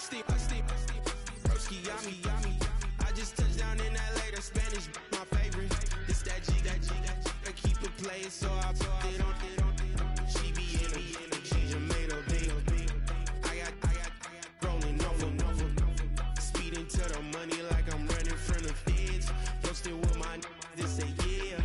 Broski got me. I just touched down in LA, the Spanish, my favorite. This that G. I keep it playing, so I put it on. She be in it, she just made a big. I got rolling over. Speeding to the money like I'm running from the feds. Posting with my they say yeah.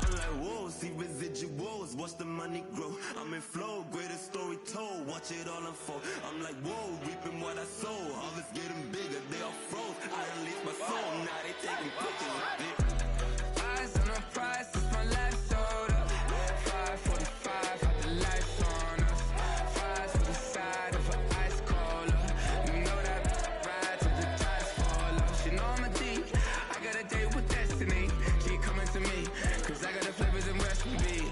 I'm like, whoa, see residuals, watch the money grow. I'm in flow, greatest story told, watch it all unfold. I'm like, whoa, reaping what I sow. Harvest getting bigger, they all froze. I release my soul, now they taking pictures of it. Eyes on the prize, it's my life sold up. 545, had the lights on us. Fries to the side of an ice cola. You know that ride till the tides fall off. She know I'm a D, I got a date with destiny. She coming to me, cause I got the flavors and recipe.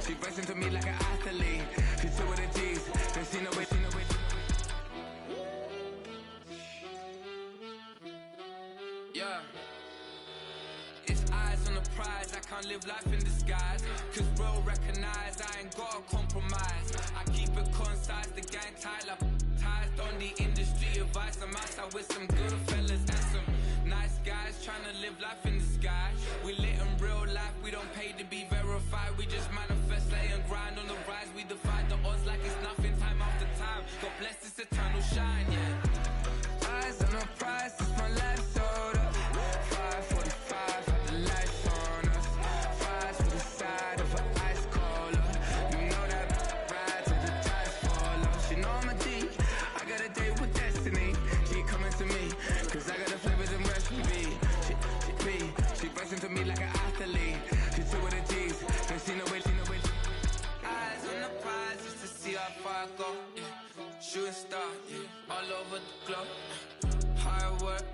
She racing to me like an athlete. She two with the G's, then she know it. Yeah. It's eyes on the prize, I can't live life in disguise. Cause bro recognize I ain't gotta compromise. I keep it concise, the gang tied up. Ties on the industry advice. I'm outside with some good fellas and some nice guys trying to live life in the sky. We lit in real life, we don't pay to be verified. We just manifest, lay and grind on the rise. We defy the odds like it's nothing, time after time. God bless this eternal shine, yeah. Eyes on the prize, it's my life sold up. 545, had the lights on us. Fries to the side of an ice cola. You know that ride till the tides fall off. She know I'm a D, I got a date with destiny. She coming to me, cause I got the flavors and recipe. She racing to me like an athlete. She two with the G's, then she know it. Eyes on the prize just to see how far I go. Yeah. Shooting star, yeah. All over the globe. Hard work,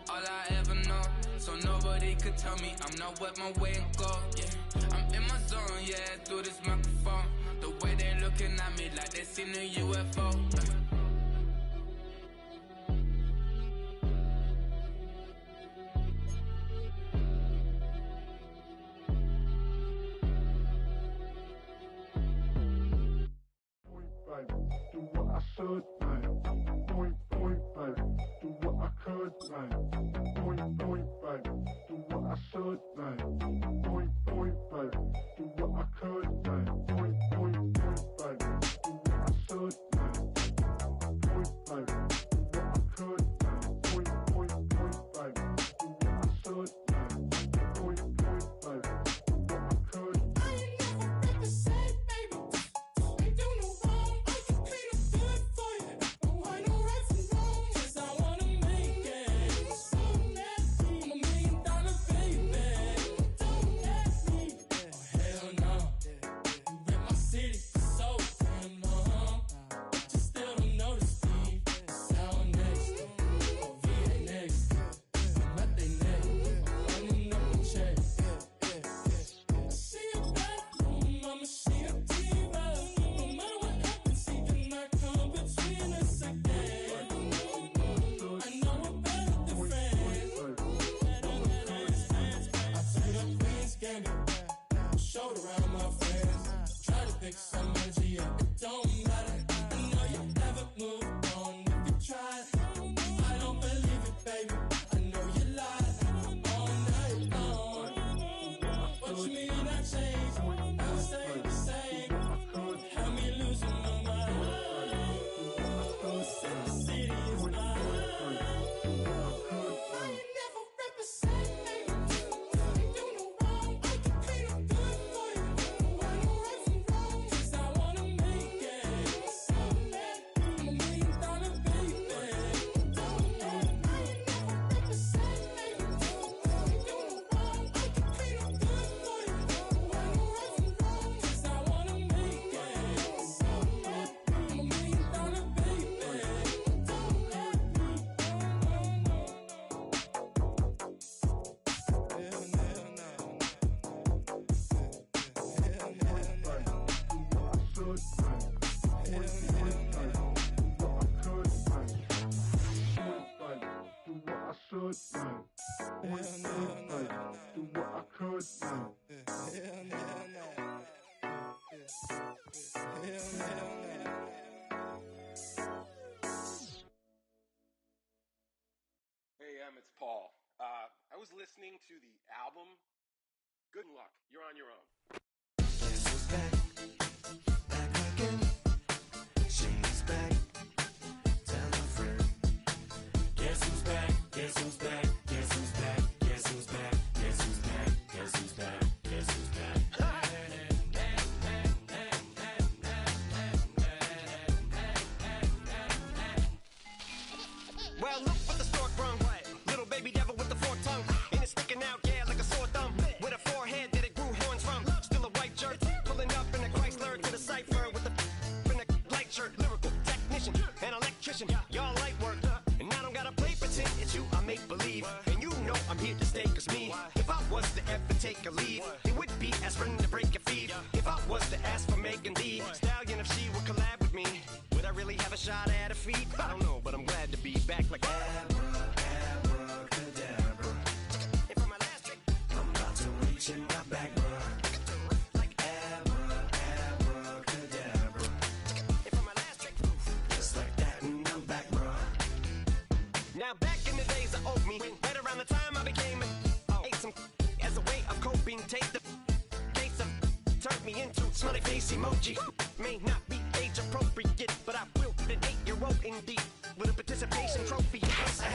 all I ever know. So nobody could tell me I'm not wet my way and go. Yeah, I'm in my zone, yeah, through this microphone. The way they looking at me like they seen a UFO. Do what I should, man. Point, baby. Do what I could, man. Point, baby. Do what I should, man. Point, baby. Do what I could, man. Point, baby. Do what I should, man. Point, baby. Do what I could, man. Point, baby. Do what I should, man. Point, baby. Do what I could. I ain't never represent, baby. Ain't do no wrong. I can clean up good for you. No, I know right from wrong. 'Cause I wanna make it. So nasty. I'm $1 million baby. Don't ask me. Oh hell no. You rip my city for so damn long. But you still don't notice me. Sound next. Oh VA next. I'm at they neck. I'm running up a check. I see a bathroom, I'ma see a diva. No matter what happens, he cannot come between us again. I know we're better than friends. I took up Queen's Gambit, showed around my friends. Try to pick some energy up, it don't matter. I know you never moved on if you tried. I don't believe it, baby. I know you lied all night long. What you mean I changed? I stay the same. Had me losing my mind. The city is mine. I ain't never represent, baby. Ain't do no wrong. I can clean up good for you. No, I know right from wrong. 'Cause I wanna make it. So mad. I'm $1 million baby. Don't let me. I ain't never represent, baby. Ain't do no wrong. I can clean up good for you. No, I know right from wrong. 'Cause I wanna make it. So mad. I'm $1 million baby. Don't let me. Do what I could, man. Hell no. listening to the album. Good luck. You're on your own. Guess who's back? Back again. She's back. Tell a friend. Guess who's back? Guess who's back? Guess who's back? Guess who's back? Guess who's back? Guess who's back? Guess who's back? Well, look what the stork brung. Little baby devil with the forked tongue. And it's sticking out, yeah, like a sore thumb. With a forehead that it grew horns from. Still a white shirt, pulling up in a Chrysler to the cipher with the in a light shirt. Lyrical technician, an electrician, y'all light work. And I don't gotta play pretend, it's you I make believe. And you know I'm here to stay, cause me, if I was to ever take a lead, it would be aspirin to break your feet. If I was to ask for Megan D Stallion, if she would collab with me, would I really have a shot at her feet? I don't know, but I'm glad to be back like Abracadabra. And for my last trick, I'm about to reach in my back, bruh. like Abracadabra. and for my last trick, Just like that, and I'm back, bruh. now back in the days of oat me, right around the time I became ate some as a way of coping. Take the case of turned me into smiley face emoji. May not be age appropriate, but I will be an 8-year-old indeed with a participation trophy. I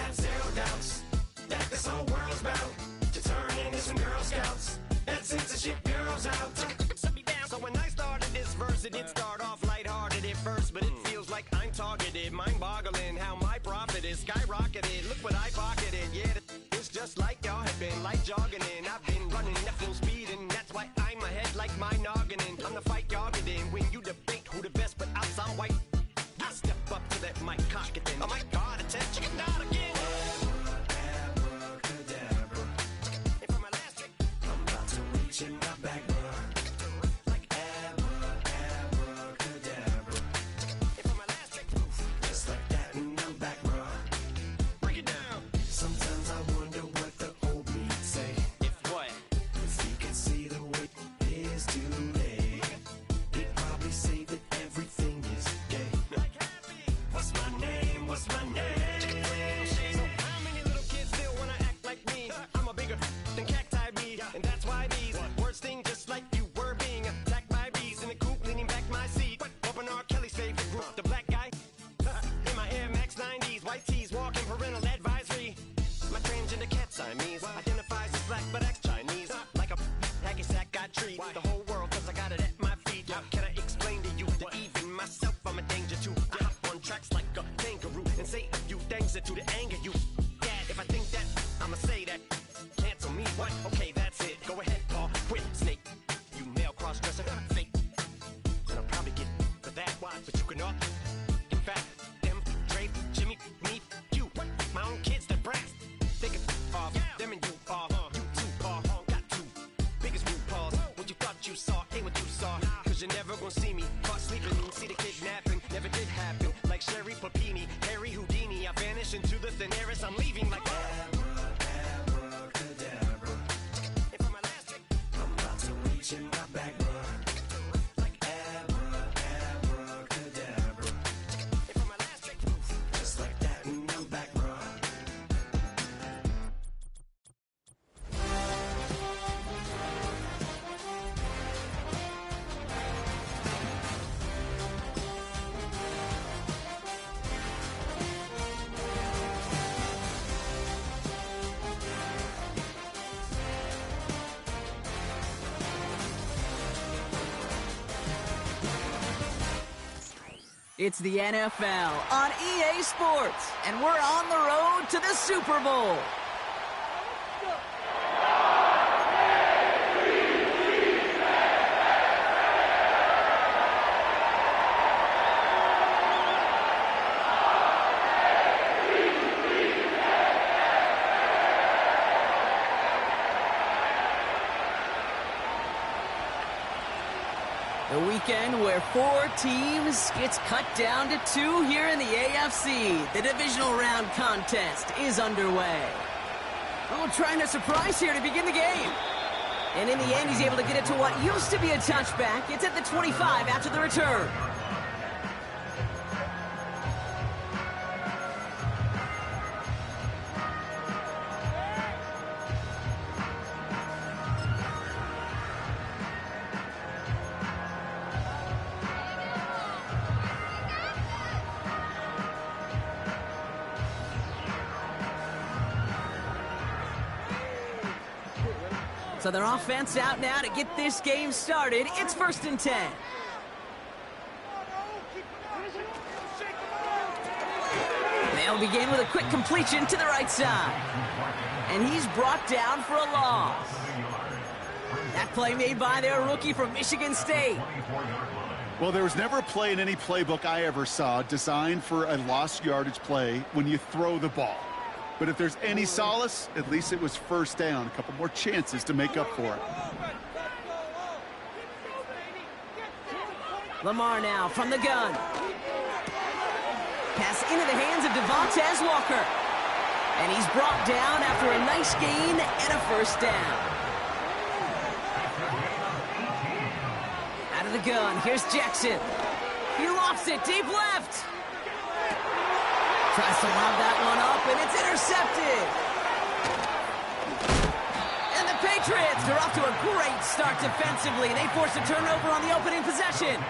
have zero doubts that this whole world's bound to turn into some Girl Scouts. That censorship bureau's out. Set me down. So when I started this verse, it did start off lighthearted at first, but it feels like I'm targeted. Mind-boggling how my profit is skyrocketed. Look what I pocketed. Yeah, it's just like y'all have been like jogging in. I've been running at full speed, and that's why I'm ahead like my noggin. I'm the fight y'all get in when you debate who the best, but I'm some white. I step up to that mic, cock it then. Oh my God, attention, not again. Abracadabra. And for my last trick, I'm about to reach in my back, bruh. like Abracadabra. and for my last trick, Just like that, and I'm back, bruh. break it down. Sometimes I wonder what the old me'd say If what? if he could see the way it is today. He'd probably say that everything is gay. What's my name? What's my name? So how many little kids still wanna act like me? I'm a bigger than cacti bee, and that's why these words sting just like you were being attacked by bees in the coop, leaning back my seat. Open R. Kelly's favorite group, the black guy. In my Air Max 90s, white tees, walking parental advisory. My transgender cat Siamese identifies as black but acts Chinese. Like a hacky sack I treat the whole world cause I got it at my feet. How can I explain to you that even myself I'm a danger to? I hop on tracks like a kangaroo and say a few things that to the anger you. Dad, if I think that, I'ma say that. Cancel me, what? Okay, that's it. Go ahead, Paul. Quit, snake. You male cross-dresser, fake. And I'll probably get for that, but you can all. In fact, them, Dre, Jimmy, me, you. My own kids, that brass. They can off, them and you off. You too, Paul. Got two biggest root paws. What you thought you saw ain't what you saw. Cause you're never gonna see me caught sleeping. See the kidnapping, never did happen. Like Sherry Papini, Harry Houdini. I vanish into the thin air as I'm leaving like Abracadabra. And for my last trick, I'm about to reach in my back, bruh. like Abracadabra. and for my last trick, Just like that, and I'm back, bruh. It's the NFL on EA Sports, and we're on the road to the Super Bowl. The weekend where 4 teams gets cut down to 2 here in the AFC. The divisional round contest is underway. Oh, trying to surprise here to begin the game. And in the end, he's able to get it to what used to be a touchback. It's at the 25 after the return. So their offense out now to get this game started. It's 1st and 10. They'll begin with a quick completion to the right side. And he's brought down for a loss. That play made by their rookie from Michigan State. Well, there was never a play in any playbook I ever saw designed for a lost yardage play when you throw the ball. But if there's any solace, at least it was first down. A couple more chances to make up for it. Lamar now from the gun. Pass into the hands of Devontae Walker. And he's brought down after a nice gain and a first down. Out of the gun, here's Jackson. He lofts it deep left. Tries to lob that one up, and it's intercepted. And the Patriots, they're off to a great start defensively. They force a turnover on the opening possession.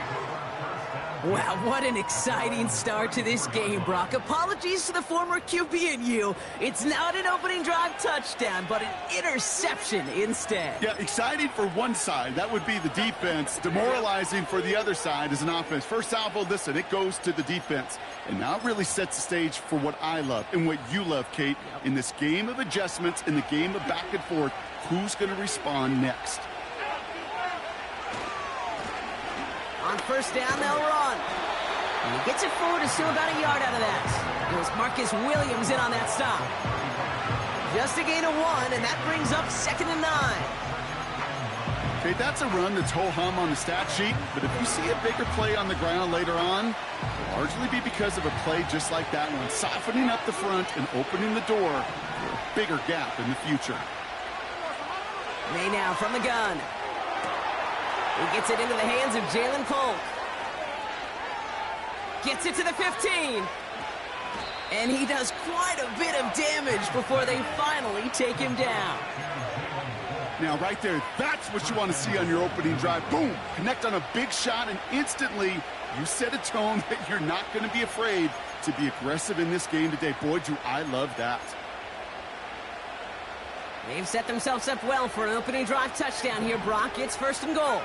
Wow, what an exciting start to this game, Brock. Apologies to the former QB and you. It's not an opening drive touchdown, but an interception instead. Yeah, exciting for one side. That would be the defense. Demoralizing for the other side as an offense. First salvo, listen, it goes to the defense. And now it really sets the stage for what I love and what you love, Kate. In this game of adjustments, in the game of back and forth, who's going to respond next? On first down, they'll run. And he gets it forward to still about a yard out of that. It was Marcus Williams in on that stop. Just a gain of 1, and that brings up 2nd and 9. Okay, that's a run that's ho-hum on the stat sheet, but if you see a bigger play on the ground later on, it'll largely be because of a play just like that one, softening up the front and opening the door for a bigger gap in the future. May now from the gun. He gets it into the hands of Jalen Polk. Gets it to the 15. And he does quite a bit of damage before they finally take him down. Now, right there, that's what you want to see on your opening drive. Boom! Connect on a big shot, and instantly you set a tone that you're not going to be afraid to be aggressive in this game today. Boy, do I love that. They've set themselves up well for an opening drive touchdown here, Brock. It's 1st and goal.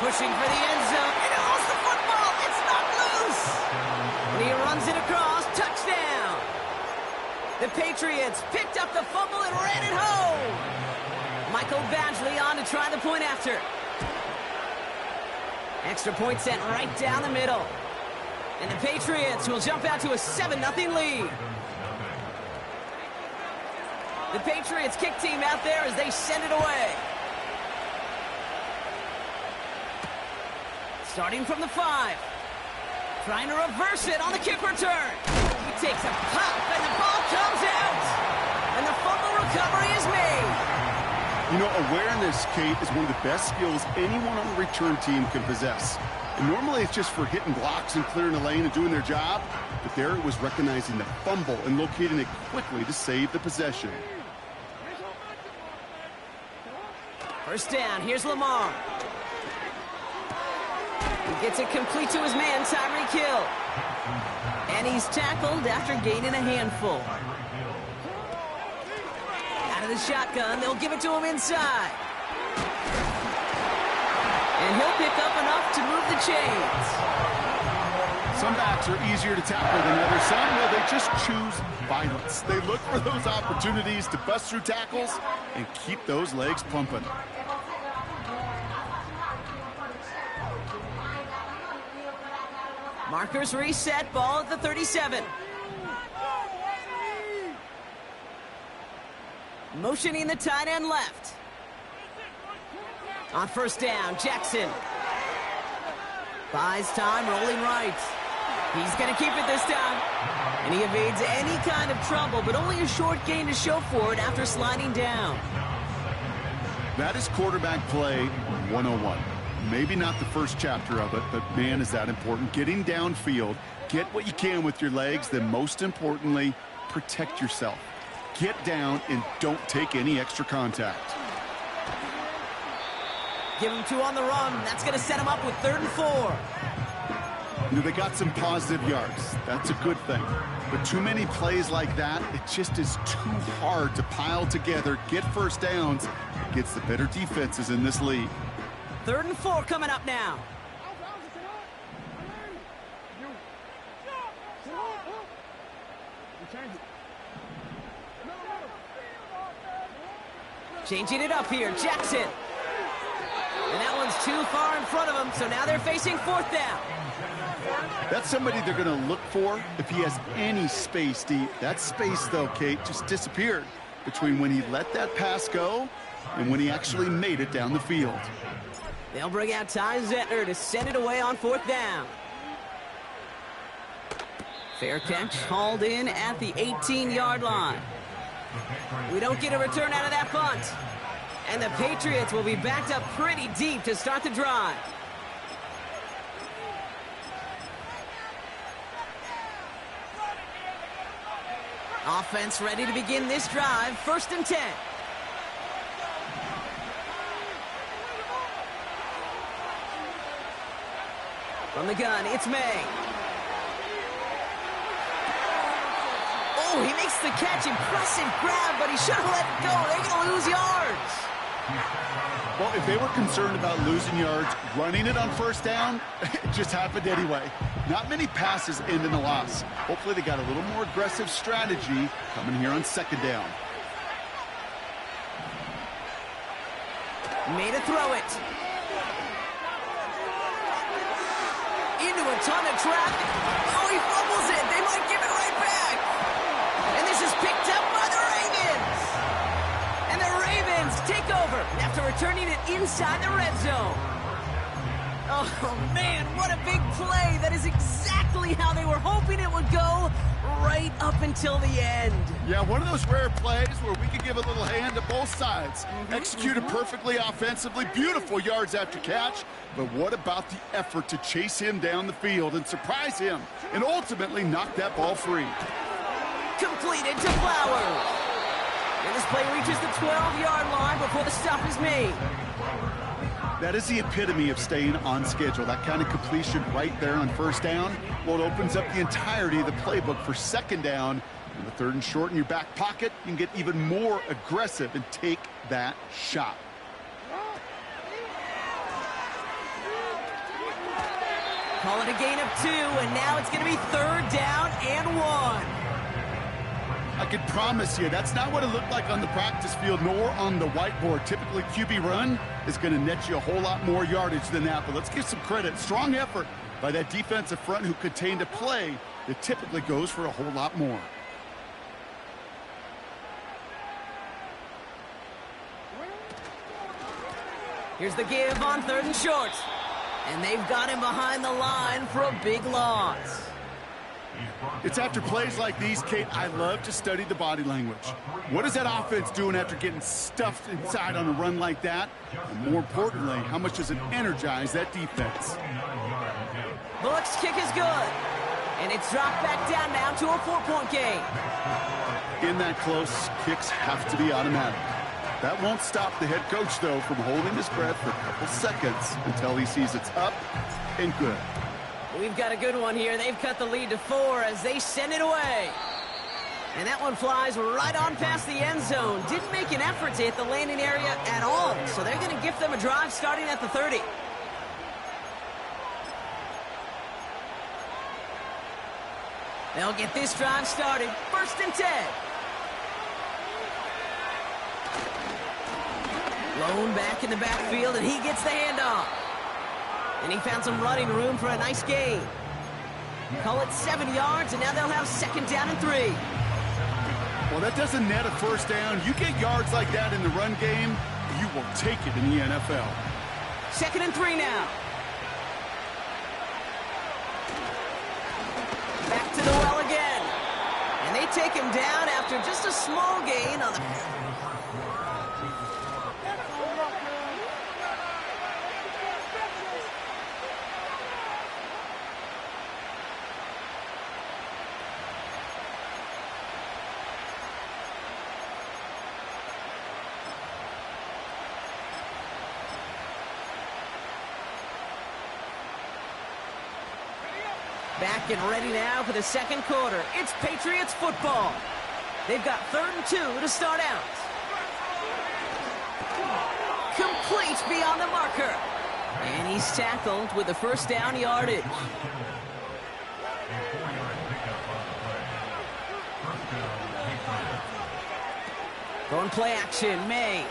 Pushing for the end zone. And he lost the football. It's not loose. And he runs it across. Touchdown. The Patriots picked up the fumble and ran it home. Michael Badgley on to try the point after. Extra point sent right down the middle. And the Patriots will jump out to a 7-0 lead. The Patriots kick team out there as they send it away. Starting from the 5. Trying to reverse it on the kick return. He takes a pop and the ball comes out. And the fumble recovery is made. You know, awareness, Kate, is one of the best skills anyone on the return team can possess. And normally it's just for hitting blocks and clearing the lane and doing their job. But there it was recognizing the fumble and locating it quickly to save the possession. First down, here's Lamar. He gets it complete to his man, Tyreek Hill. And he's tackled after gaining a handful. Out of the shotgun, they'll give it to him inside. And he'll pick up enough to move the chains. Some backs are easier to tackle than others. Some, well, they just choose violence. They look for those opportunities to bust through tackles and keep those legs pumping. Markers reset, ball at the 37. Motioning the tight end left. On first down, Jackson. Buys time, rolling right. He's going to keep it this time. And he evades any kind of trouble, but only a short gain to show for it after sliding down. That is quarterback play 101. Maybe not the first chapter of it, but man, is that important. Getting downfield, get what you can with your legs, then most importantly, protect yourself. Get down and don't take any extra contact. Give him 2 on the run. That's going to set him up with 3rd and 4. You know, they got some positive yards. That's a good thing. But too many plays like that, it just is too hard to pile together, get first downs against the better defenses in this league. 3rd and 4 coming up now. Changing it up here, Jackson. And that one's too far in front of him, so now they're facing 4th down. That's somebody they're going to look for if he has any space deep. That space, though, Kate, just disappeared between when he let that pass go and when he actually made it down the field. They'll bring out Ty Zettner to send it away on 4th down. Fair catch hauled in at the 18-yard line. We don't get a return out of that punt. And the Patriots will be backed up pretty deep to start the drive. Offense ready to begin this drive. 1st and 10. From the gun, it's May. Oh, he makes the catch. Impressive grab, but he should have let it go. They're going to lose yards. Well, if they were concerned about losing yards, running it on 1st down, it just happened anyway. Not many passes end in a loss. Hopefully they got a little more aggressive strategy coming here on 2nd down. Made a throw it. Into a ton of traffic. Oh, he fumbles it. They might give it right back. And this is picked up by the Ravens. And the Ravens take over after returning it inside the red zone. Oh, man, what a big play. That is exactly how they were hoping it would go right up until the end. Yeah, one of those rare plays where we could give a little hand to both sides. Executed perfectly offensively, beautiful yards after catch. But what about the effort to chase him down the field and surprise him and ultimately knock that ball free? Completed to Flowers. And this play reaches the 12-yard line before the stop is made. That is the epitome of staying on schedule. That kind of completion right there on 1st down. Well, it opens up the entirety of the playbook for 2nd down. And the 3rd and short in your back pocket, you can get even more aggressive and take that shot. Call it a gain of 2, and now it's going to be 3rd down and 1. I can promise you that's not what it looked like on the practice field nor on the whiteboard. Typically, QB run is going to net you a whole lot more yardage than that. But let's give some credit. Strong effort by that defensive front who contained a play that typically goes for a whole lot more. Here's the give on 3rd and short. And they've got him behind the line for a big loss. It's after plays like these, Kate, I love to study the body language. What is that offense doing after getting stuffed inside on a run like that? And more importantly, how much does it energize that defense? Bullock's kick is good. And it's dropped back down now to a 4-point game. In that close, kicks have to be automatic. That won't stop the head coach, though, from holding his breath for a couple seconds until he sees it's up and good. We've got a good one here. They've cut the lead to 4 as they send it away. And that one flies right on past the end zone. Didn't make an effort to hit the landing area at all. So they're going to gift them a drive starting at the 30. They'll get this drive started. 1st and 10. Lone back in the backfield, and he gets the handoff. And he found some running room for a nice gain. Call it 7 yards, and now they'll have 2nd down and 3. Well, that doesn't net a 1st down. You get yards like that in the run game, you will take it in the NFL. 2nd and 3 now. Back to the well again. And they take him down after just a small gain on the... Back and ready now for the second quarter. It's Patriots football. They've got 3rd and 2 to start out. Complete beyond the marker. And he's tackled with the first down yardage. Going play action, May.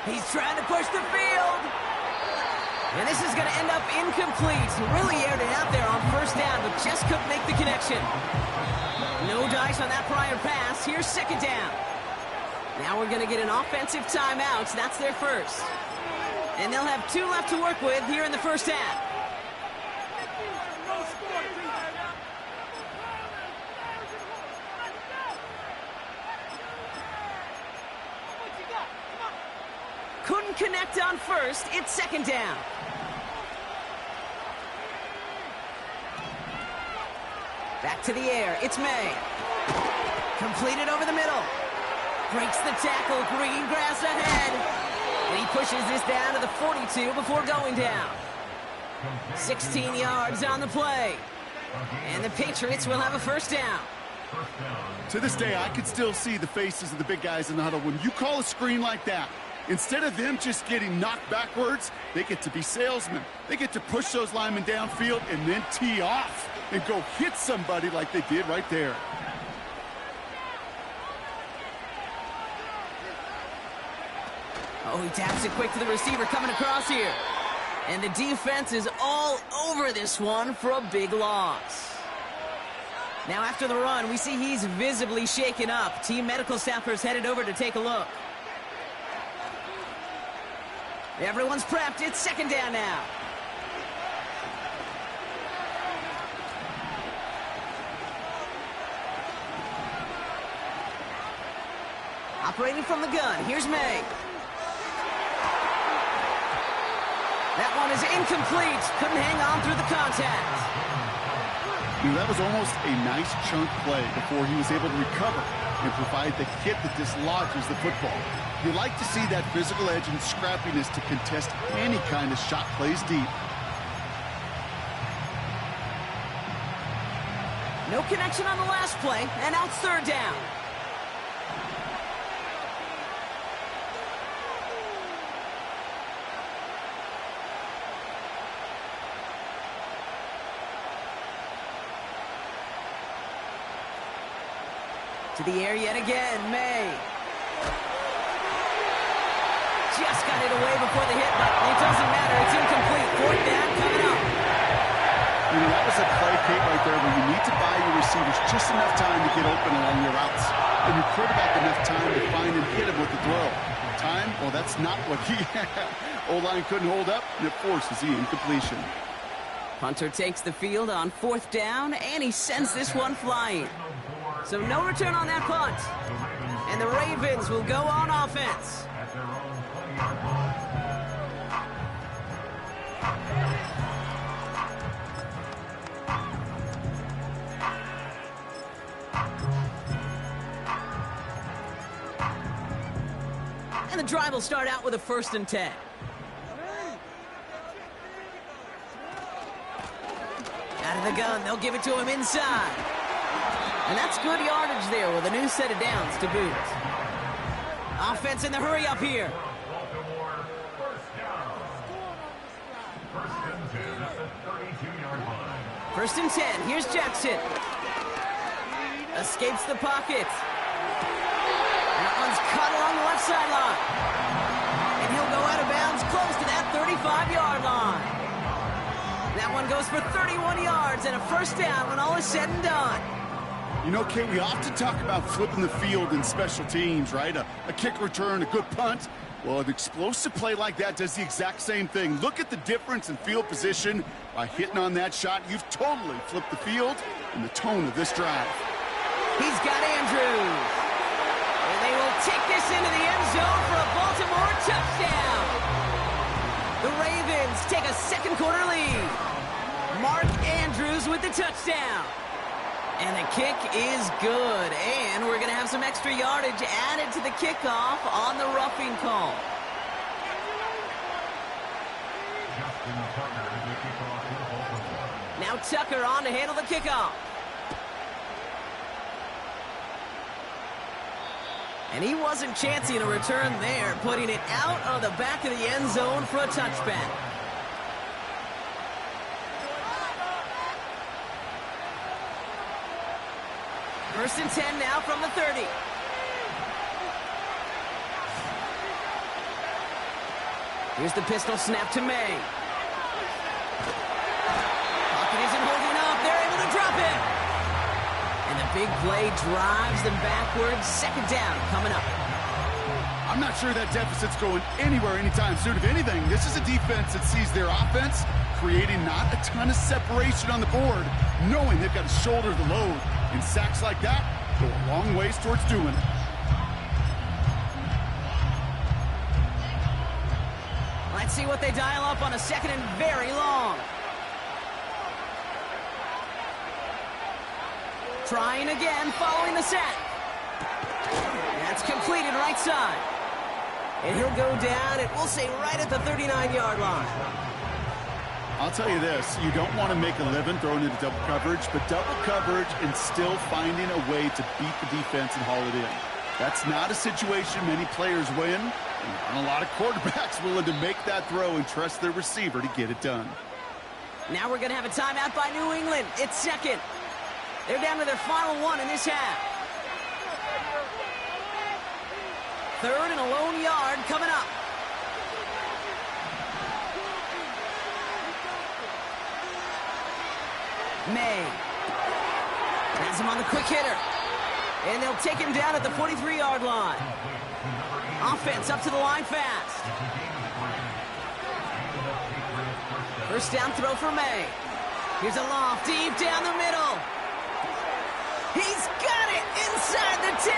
He's trying to push the field. And this is going to end up incomplete. Really aired it out there on first down, but just couldn't make the connection. No dice on that prior pass. Here's second down. Now we're going to get an offensive timeout. That's their first. And they'll have 2 left to work with here in the first half. Couldn't connect on first. It's second down. Back to the air. It's May. Completed over the middle. Breaks the tackle. Green grass ahead. And he pushes this down to the 42 before going down. 16 yards on the play. And the Patriots will have a first down. To this day, I could still see the faces of the big guys in the huddle. When you call a screen like that, instead of them just getting knocked backwards, they get to be salesmen. They get to push those linemen downfield and then tee off and go hit somebody like they did right there. Oh, he taps it quick to the receiver coming across here. And the defense is all over this one for a big loss. Now after the run, we see he's visibly shaken up. Team medical staffers headed over to take a look. Everyone's prepped. It's second down now. Operating from the gun. Here's May. That one is incomplete. Couldn't hang on through the contact. That was almost a nice chunk play before he was able to recover and provide the hit that dislodges the football. You like to see that physical edge and scrappiness to contest any kind of shot plays deep. No connection on the last play, and now it's third down. To the air yet again, May. Just got it away before the hit, but it doesn't matter. It's incomplete. Fourth down coming up. You know, that was a play, Kate, right there where you need to buy your receivers just enough time to get open along your routes. And your quarterback enough time to find and hit him with the throw. Time? Well, that's not what he had. O-line couldn't hold up, and it forces the incompletion. Hunter takes the field on fourth down, and he sends this one flying. So no return on that punt. And the Ravens will go on offense. And the drive will start out with a 1st and 10. Out of the gun, they'll give it to him inside. And that's good yardage there with a new set of downs to boot. Offense in the hurry up here. First and 10. Here's Jackson. Escapes the pocket. That one's caught along the left sideline. And he'll go out of bounds close to that 35-yard line. That one goes for 31 yards and a first down when all is said and done. You know, Kate, we often talk about flipping the field in special teams, right? A kick return, a good punt. Well, an explosive play like that does the exact same thing. Look at the difference in field position. By hitting on that shot, you've totally flipped the field and the tone of this drive. He's got Andrews. And they will take this into the end zone for a Baltimore touchdown. The Ravens take a second quarter lead. Mark Andrews with the touchdown. And the kick is good. And we're going to have some extra yardage added to the kickoff on the roughing call. Now Tucker on to handle the kickoff. And he wasn't chancing a return there, putting it out of the back of the end zone for a touchback. First and 10 now from the 30. Here's the pistol snap to May. Pocket isn't holding up. They're able to drop it. And the big play drives them backwards. Second down coming up. I'm not sure that deficit's going anywhere anytime soon. If anything, this is a defense that sees their offense creating not a ton of separation on the board, knowing they've got to shoulder the load. And sacks like that go a long ways towards doing it. Let's see what they dial up on a second and very long. Trying again, following the sack. That's completed right side. And he'll go down, and we'll say right at the 39-yard line. I'll tell you this, you don't want to make a living throwing into double coverage, but double coverage and still finding a way to beat the defense and haul it in. That's not a situation many players win, and a lot of quarterbacks willing to make that throw and trust their receiver to get it done. Now we're going to have a timeout by New England. It's second. They're down to their final one in this half. Third and a lone yard coming up. May has him on the quick hitter. And they'll take him down at the 43-yard line. Offense up to the line fast. First down throw for May. Here's a loft deep down the middle. He's got it inside the 10.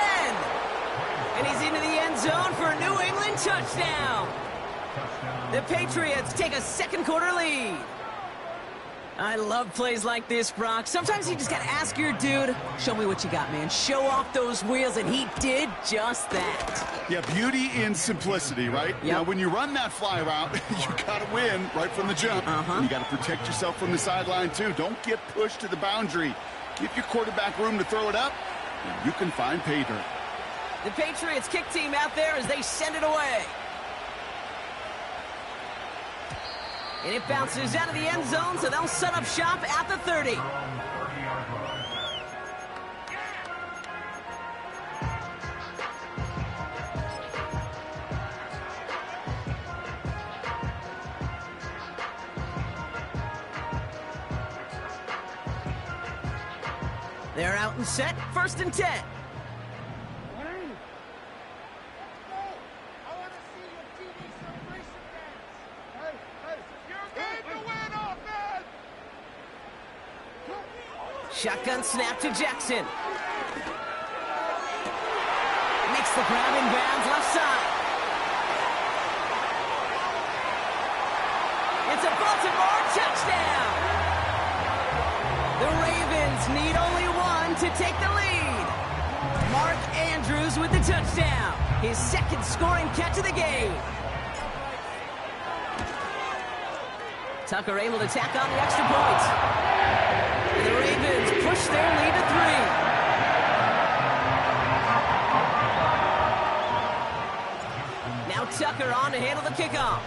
And he's into the end zone for a New England touchdown. The Patriots take a second quarter lead. I love plays like this, Brock. Sometimes you just got to ask your dude, show me what you got, man. Show off those wheels, and he did just that. Yeah, beauty in simplicity, right? Yep. Now, when you run that fly route, you got to win right from the jump. And you got to protect yourself from the sideline, too. Don't get pushed to the boundary. Give your quarterback room to throw it up, and you can find pay dirt. The Patriots kick team out there as they send it away. And it bounces out of the end zone, so they'll set up shop at the 30. They're out and set, first and 10. Shotgun snap to Jackson. Makes the grab in bounds left side. It's a Baltimore touchdown. The Ravens need only one to take the lead. Mark Andrews with the touchdown. His second scoring catch of the game. Tucker able to tack on the extra point. The Ravens push their lead to 3. Now Tucker on to handle the kickoff.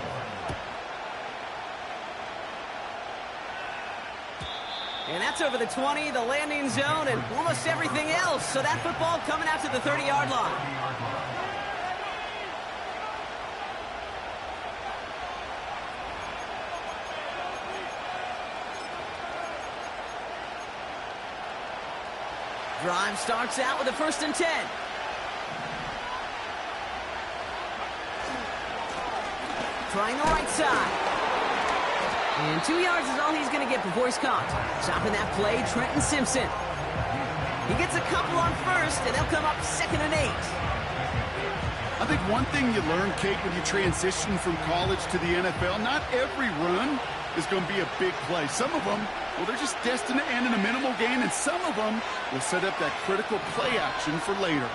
And that's over the 20, the landing zone, and almost everything else. So that football coming out to the 30-yard line. Drive starts out with a first and 10. Trying the right side. And 2 yards is all he's going to get before he's caught. Stopping that play, Trenton Simpson. He gets a couple on first, and they'll come up second and 8. I think one thing you learn, Kate, when you transition from college to the NFL, not every run is going to be a big play. Some of them, well, they're just destined to end in a minimal gain, and some of them will set up that critical play action for later.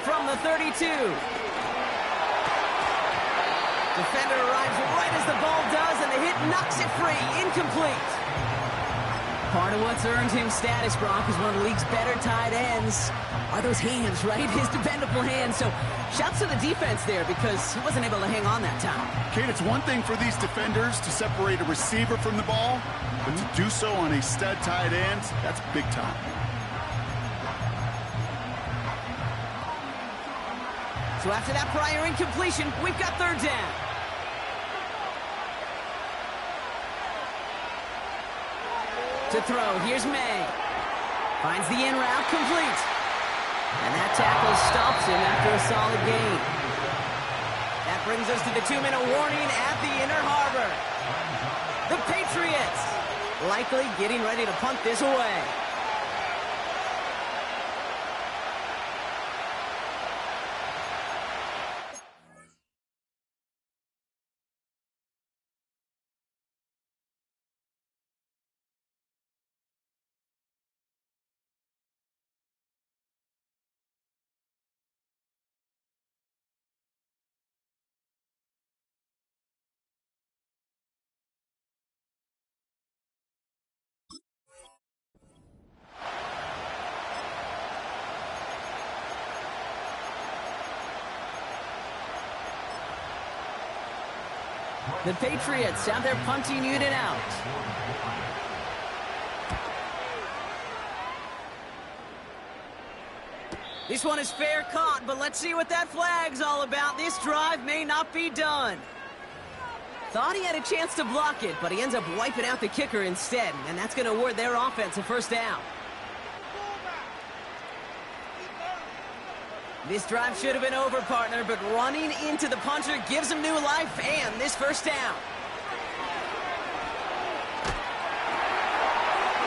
From the 32. Defender arrives right as the ball does, and the hit knocks it free. Incomplete. Part of what's earned him status, Brock, is one of the league's better tight ends are those hands, right? His dependable hands. So shouts to the defense there because he wasn't able to hang on that time. Kate, it's one thing for these defenders to separate a receiver from the ball, but to do so on a stud tight end, that's big time. So after that prior incompletion, we've got third down. To throw, here's May. Finds the in route, complete. And that tackle stops him after a solid gain. That brings us to the 2-minute warning at the Inner Harbor. The Patriots likely getting ready to punt this away. The Patriots have their punting unit out. This one is fair caught, but let's see what that flag's all about. This drive may not be done. Thought he had a chance to block it, but he ends up wiping out the kicker instead, and that's going to award their offense a first down. This drive should have been over, partner, but running into the punter gives him new life and this first down.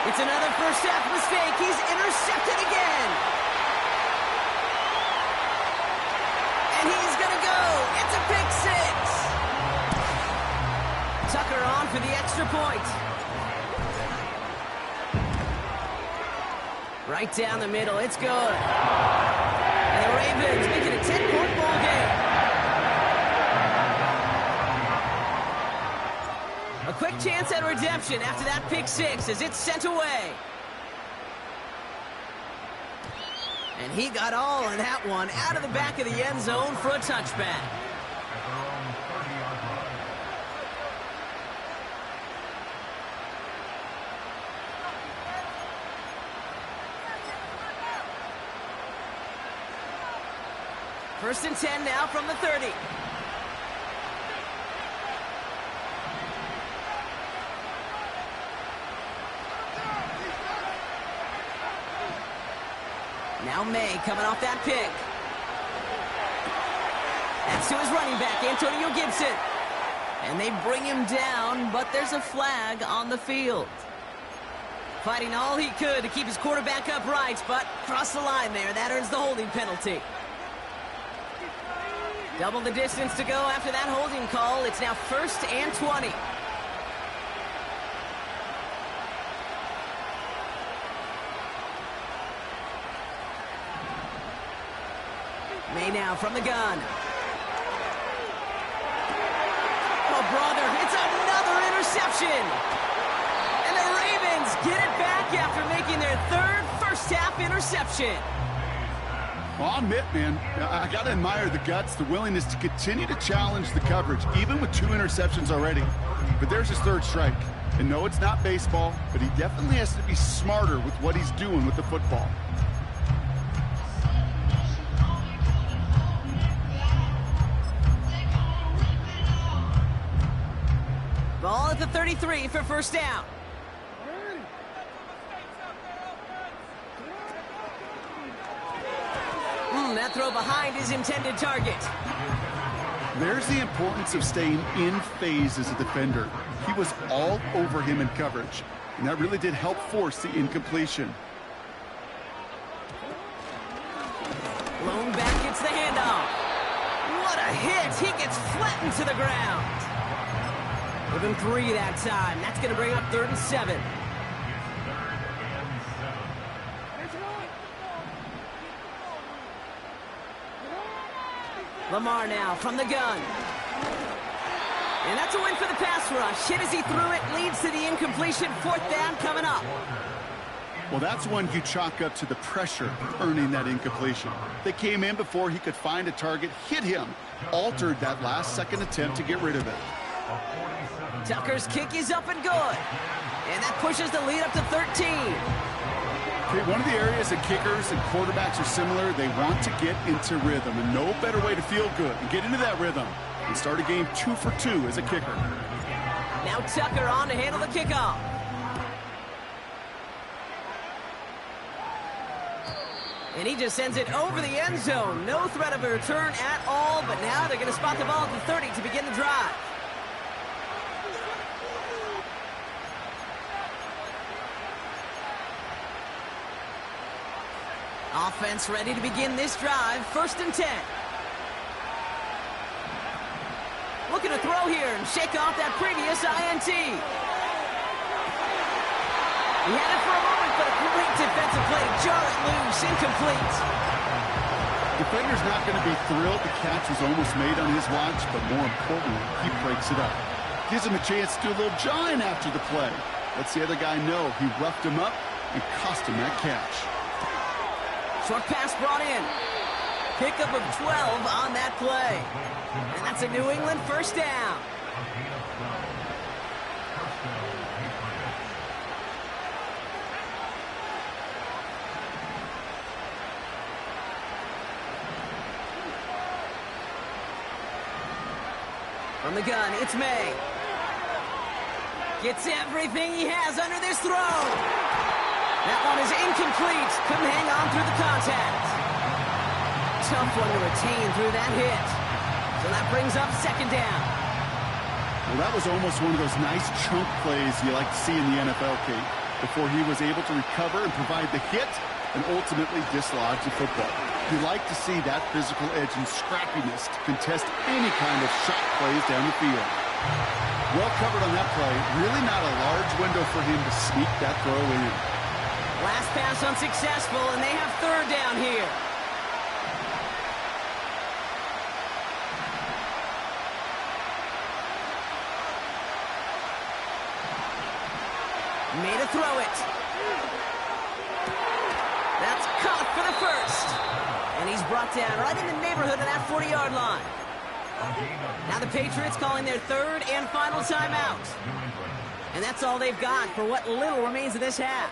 It's another first half mistake. He's intercepted again. And he's going to go. It's a pick six. Tucker on for the extra point. Right down the middle. It's good. And the Ravens make it a 10-point ball game. A quick chance at redemption after that pick six as it's sent away. And he got all of that one out of the back of the end zone for a touchback. First and 10 now from the 30. Now May coming off that pick. That's to his running back, Antonio Gibson. And they bring him down, but there's a flag on the field. Fighting all he could to keep his quarterback upright, but crossed the line there. That earns the holding penalty. Double the distance to go after that holding call. It's now first and 20. May now from the gun. Oh, brother, it's another interception. And the Ravens get it back after making their third first-half interception. Well, I'll admit, man, I got to admire the guts, the willingness to continue to challenge the coverage, even with 2 interceptions already. But there's his third strike. And no, it's not baseball, but he definitely has to be smarter with what he's doing with the football. Ball at the 33 for first down. That throw behind his intended target. There's the importance of staying in phase as a defender. He was all over him in coverage, and that really did help force the incompletion. Blown back gets the handoff. What a hit! He gets flattened to the ground. Give him 3 that time. That's going to bring up 3rd and 7. Lamar now from the gun. And that's a win for the pass rush. Hit as he threw it, leads to the incompletion. 4th down coming up. Well, that's one you chalk up to the pressure earning that incompletion. They came in before he could find a target, hit him, altered that last-second attempt to get rid of it. Tucker's kick is up and good. And that pushes the lead up to 13. Okay, one of the areas that kickers and quarterbacks are similar, they want to get into rhythm, and no better way to feel good and get into that rhythm and start a game 2 for 2 as a kicker. Now Tucker on to handle the kickoff. And he just sends it over the end zone. No threat of a return at all, but now they're going to spot the ball at the 30 to begin the drive. Offense ready to begin this drive. 1st and 10. Looking to throw here and shake off that previous INT. He had it for a moment, but a great defensive play to jar it loose. Incomplete. Defender's not going to be thrilled the catch was almost made on his watch, but more importantly, he breaks it up. Gives him a chance to do a little jawing after the play. Lets the other guy know he roughed him up and cost him that catch. Short pass brought in. Pickup of 12 on that play. And that's a New England 1st down. From the gun, it's May. Gets everything he has under this throw. That one is incomplete. Couldn't hang on through the contact. Tough one to retain through that hit. So that brings up 2nd down. Well, that was almost one of those nice chunk plays you like to see in the NFL, Kate, before he was able to recover and provide the hit and ultimately dislodge the football. You like to see that physical edge and scrappiness to contest any kind of shot plays down the field. Well covered on that play. Really not a large window for him to sneak that throw in. Last pass unsuccessful, and they have 3rd down here. Made a throw it. That's caught for the 1st. And he's brought down right in the neighborhood of that 40-yard line. Now the Patriots calling their 3rd and final timeout. And that's all they've got for what little remains of this half.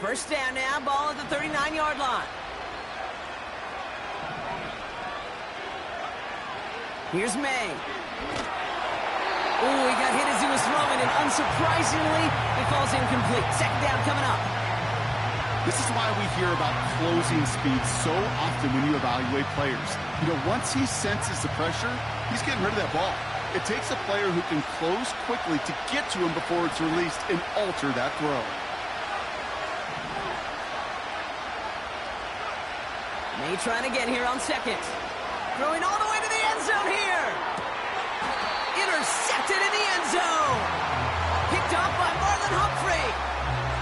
First down now, ball at the 39-yard line. Here's May. Oh, he got hit as he was throwing, and unsurprisingly, it falls incomplete. 2nd down coming up. This is why we hear about closing speed so often when you evaluate players. You know, once he senses the pressure, he's getting rid of that ball. It takes a player who can close quickly to get to him before it's released and alter that throw. May trying to get here on 2nd. Throwing all the way to the end zone here. Intercepted in the end zone. Picked off by Marlon Humphrey.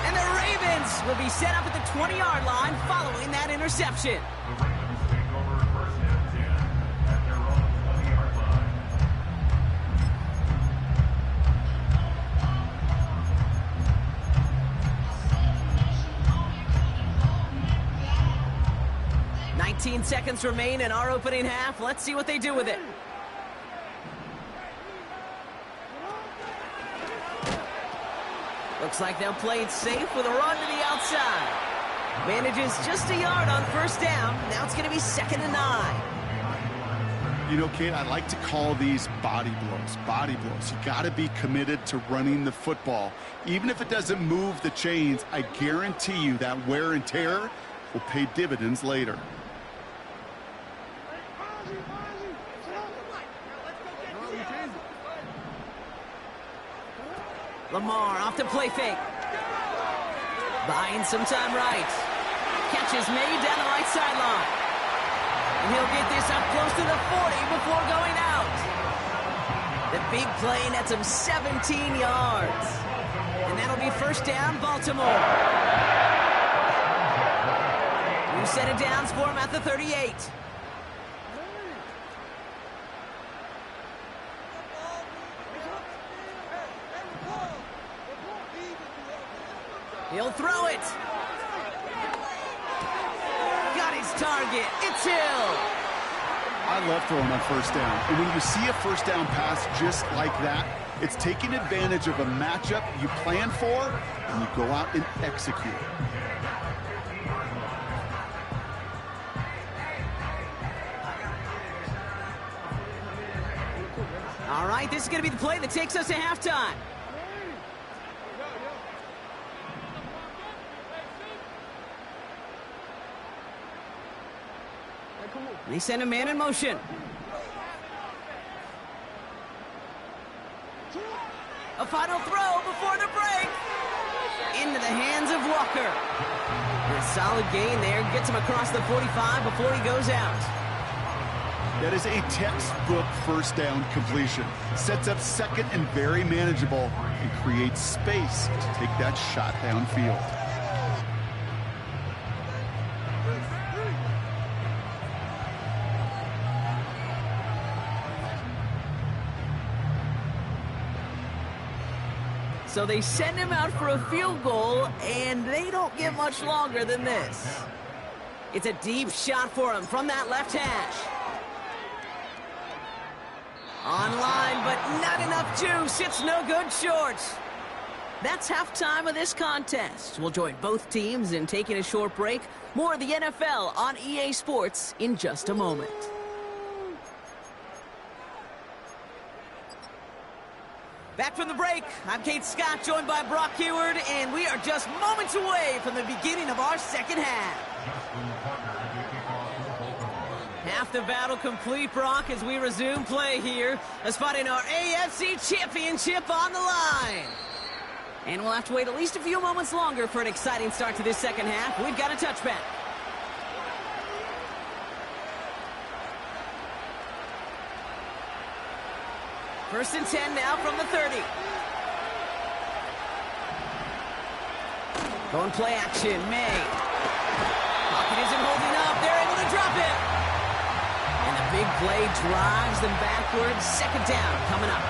And the Ravens will be set up at the 20-yard line following that interception. 19 seconds remain in our opening half. Let's see what they do with it. Looks like they'll play it safe with a run to the outside. Manages just a yard on 1st down. Now it's going to be 2nd and 9. You know, Kate, I like to call these body blows. Body blows. You got to be committed to running the football. Even if it doesn't move the chains, I guarantee you that wear and tear will pay dividends later. Lamar off to play fake. Buying some time right. Catches made down the right sideline. And he'll get this up close to the 40 before going out. The big play nets him 17 yards. And that'll be first down, Baltimore. New set of downs for him at the 38. He'll throw it. Got his target. It's Hill. I love throwing on first down. And when you see a first down pass just like that, it's taking advantage of a matchup you plan for, and you go out and execute. All right, this is going to be the play that takes us to halftime. They send a man in motion. A final throw before the break. Into the hands of Walker. And a solid gain there. Gets him across the 45 before he goes out. That is a textbook first down completion. Sets up second and very manageable and creates space to take that shot downfield. So they send him out for a field goal, and they don't get much longer than this. It's a deep shot for him from that left hash. Online, but not enough juice. It's no good short. That's halftime of this contest. We'll join both teams in taking a short break. More of the NFL on EA Sports in just a moment. Back from the break, I'm Kate Scott, joined by Brock Heward, and we are just moments away from the beginning of our second half. Half the battle complete, Brock, as we resume play here, as fighting our AFC Championship on the line. And we'll have to wait at least a few moments longer for an exciting start to this second half. We've got a touchback. First and 10 now from the 30. Going play action, May. Pocket isn't holding up. They're able to drop it. And the big play drives them backwards. Second down coming up.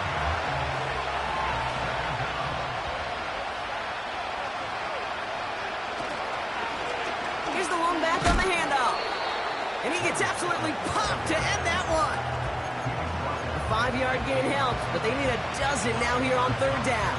Here's the lone back on the handoff. And he gets absolutely popped to end that one. 5-yard gain helps, but they need a dozen now here on third down.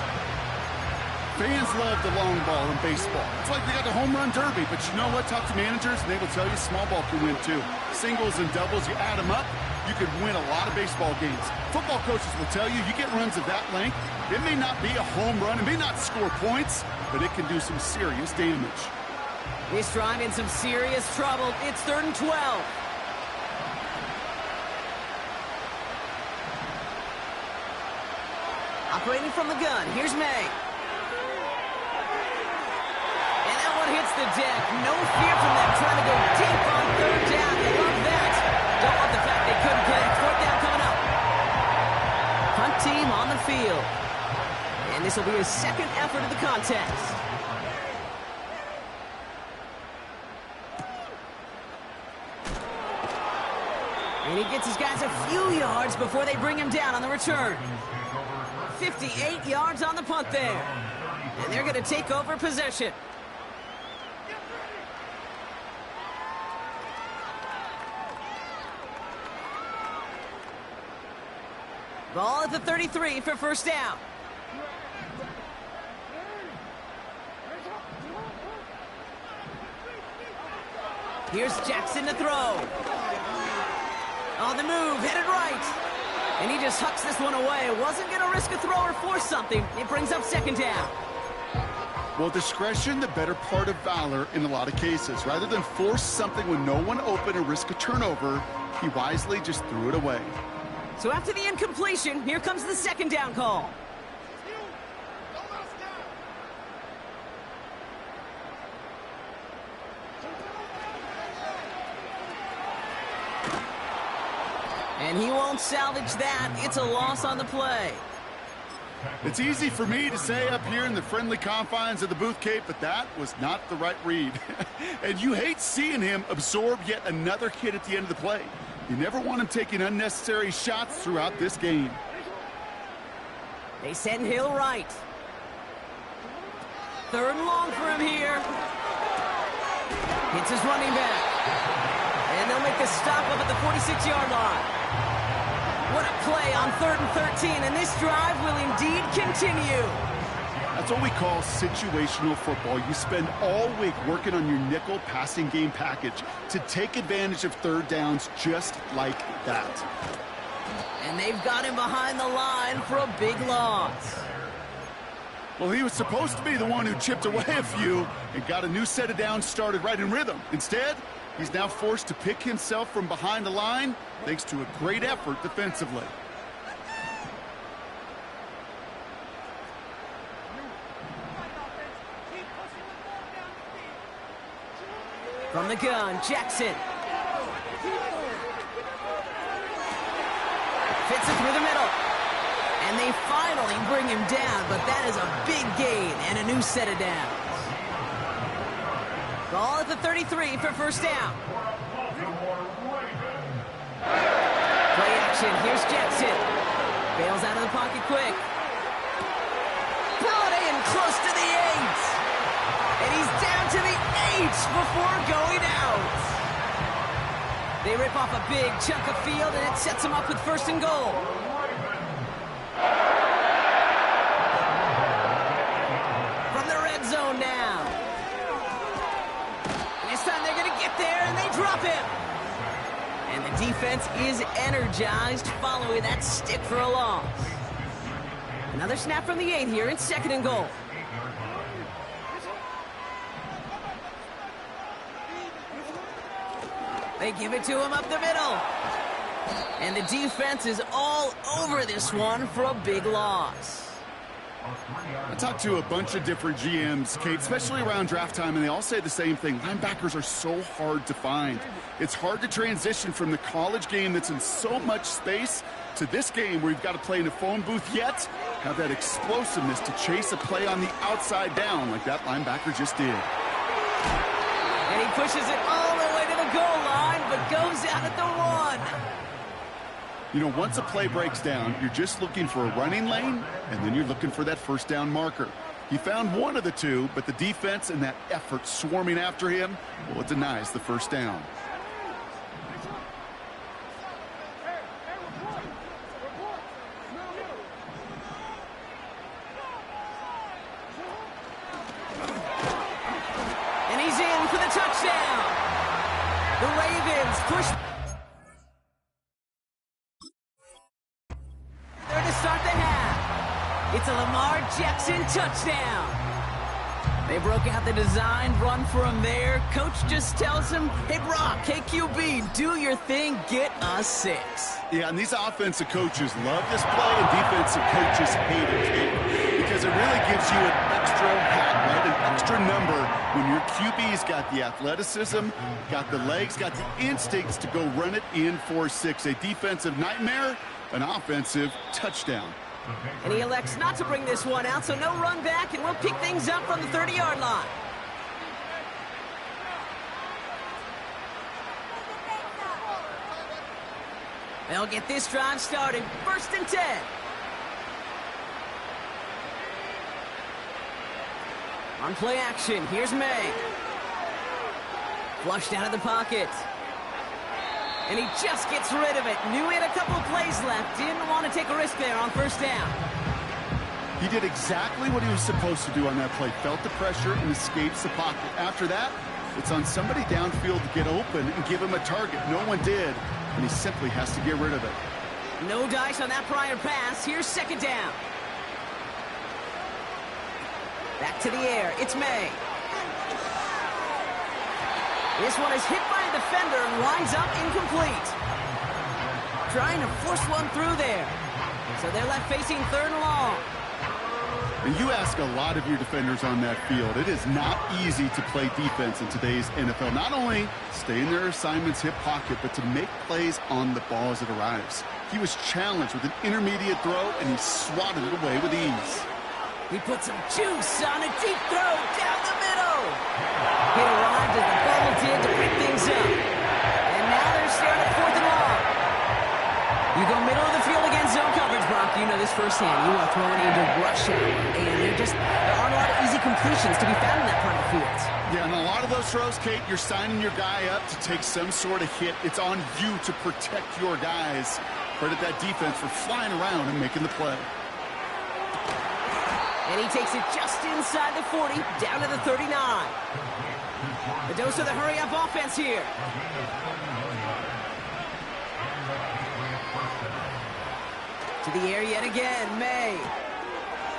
Fans love the long ball in baseball. It's like they got the home run derby, but you know what? Talk to managers, and they will tell you small ball can win too. Singles and doubles, you add them up, you could win a lot of baseball games. Football coaches will tell you, you get runs of that length, it may not be a home run, it may not score points, but it can do some serious damage. This drive in some serious trouble. It's 3rd and 12. Operating from the gun, here's May. And that one hits the deck. No fear from them trying to go deep on third down. They love that. Don't love the fact they couldn't play. 4th down coming up. Punt team on the field. And this will be his second effort of the contest. And he gets his guys a few yards before they bring him down on the return. 58 yards on the punt there. And they're going to take over possession. Ball at the 33 for first down. Here's Jackson to throw. On the move, headed right. And he just hucks this one away. Wasn't going to risk a throw or force something. It brings up second down. Well, discretion, the better part of valor in a lot of cases. Rather than force something when no one open and risk a turnover, he wisely just threw it away. So after the incompletion, here comes the second down call. And he won't salvage that. It's a loss on the play. It's easy for me to say up here in the friendly confines of the booth, Kate, but that was not the right read. And you hate seeing him absorb yet another hit at the end of the play. You never want him taking unnecessary shots throughout this game. They send Hill right. 3rd and long for him here. Hits his running back. And they'll make the stop up at the 46-yard line. What a play on 3rd and 13, and this drive will indeed continue. That's what we call situational football. You spend all week working on your nickel passing game package to take advantage of 3rd downs just like that. And they've got him behind the line for a big loss. Well, he was supposed to be the one who chipped away a few and got a new set of downs started right in rhythm. Instead, he's now forced to pick himself from behind the line thanks to a great effort defensively. From the gun, Jackson. Fits it through the middle. And they finally bring him down, but that is a big gain and a new set of downs. Ball at the 33 for 1st down. Play action. Here's Jackson. Bails out of the pocket quick. Brought in close to the 8. And he's down to the 8 before going out. They rip off a big chunk of field, and it sets him up with 1st and goal. From the red zone now. This time they're going to get there, and they drop him. And the defense is energized following that stick for a loss. Another snap from the 8 here in 2nd and goal. They give it to him up the middle. And the defense is all over this one for a big loss. I talked to a bunch of different GMs, Kate, especially around draft time, and they all say the same thing. Linebackers are so hard to find. It's hard to transition from the college game that's in so much space to this game where you've got to play in a phone booth, yet have that explosiveness to chase a play on the outside down like that linebacker just did. And he pushes it all the way to the goal line, but goes out at the 1. You know, once a play breaks down, you're just looking for a running lane, and then you're looking for that 1st down marker. He found one of the two, but the defense and that effort swarming after him, well, it denies the 1st down. And he's in for the touchdown. The Ravens push. They're to start the half. It's a Lamar Jackson touchdown. They broke out the design run for him there. Coach just tells him, hey, Brock, hey, QB, do your thing, get us 6. Yeah, and these offensive coaches love this play, and defensive coaches hate it, because it really gives you an extra hat, right? An extra number when your QB's got the athleticism, got the legs, got the instincts to go run it in for 6. A defensive nightmare, an offensive touchdown. And he elects not to bring this one out, so no run back, and we'll pick things up from the 30-yard line. They'll get this drive started. 1st and 10. On play action, here's May. Flushed out of the pocket. And he just gets rid of it. Knew he had a couple of plays left. Didn't want to take a risk there on 1st down. He did exactly what he was supposed to do on that play. Felt the pressure and escapes the pocket. After that, it's on somebody downfield to get open and give him a target. No one did, and he simply has to get rid of it. No dice on that prior pass. Here's 2nd down. Back to the air. It's May. This one is hit by a defender and winds up incomplete. Trying to force one through there. So they're left facing 3rd and long. And you ask a lot of your defenders on that field. It is not easy to play defense in today's NFL. Not only stay in their assignment's hip pocket, but to make plays on the ball as it arrives. He was challenged with an intermediate throw, and he swatted it away with ease. He put some juice on a deep throw down the middle. He arrived as the bubble did to break things up. And now they're staring at 4th and long. You go middle of the field against zone coverage, Brock. You know this firsthand. You are throwing into rush hour. And there aren't a lot of easy completions to be found in that part of the field. Yeah, and a lot of those throws, Kate, you're signing your guy up to take some sort of hit. It's on you to protect your guys. Credit that defense for flying around and making the play. And he takes it just inside the 40, down to the 39. A dose of the hurry-up offense here. To the air yet again, May.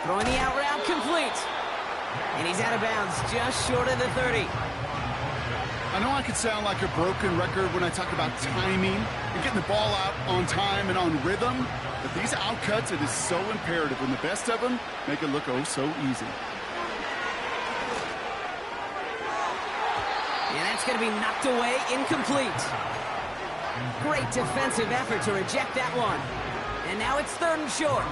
Throwing the out route complete. And he's out of bounds, just short of the 30. I know I could sound like a broken record when I talk about timing and getting the ball out on time and on rhythm, but these outcuts, it is so imperative. And the best of them make it look oh so easy. And that's going to be knocked away, incomplete. Great defensive effort to reject that one. And now it's 3rd and short.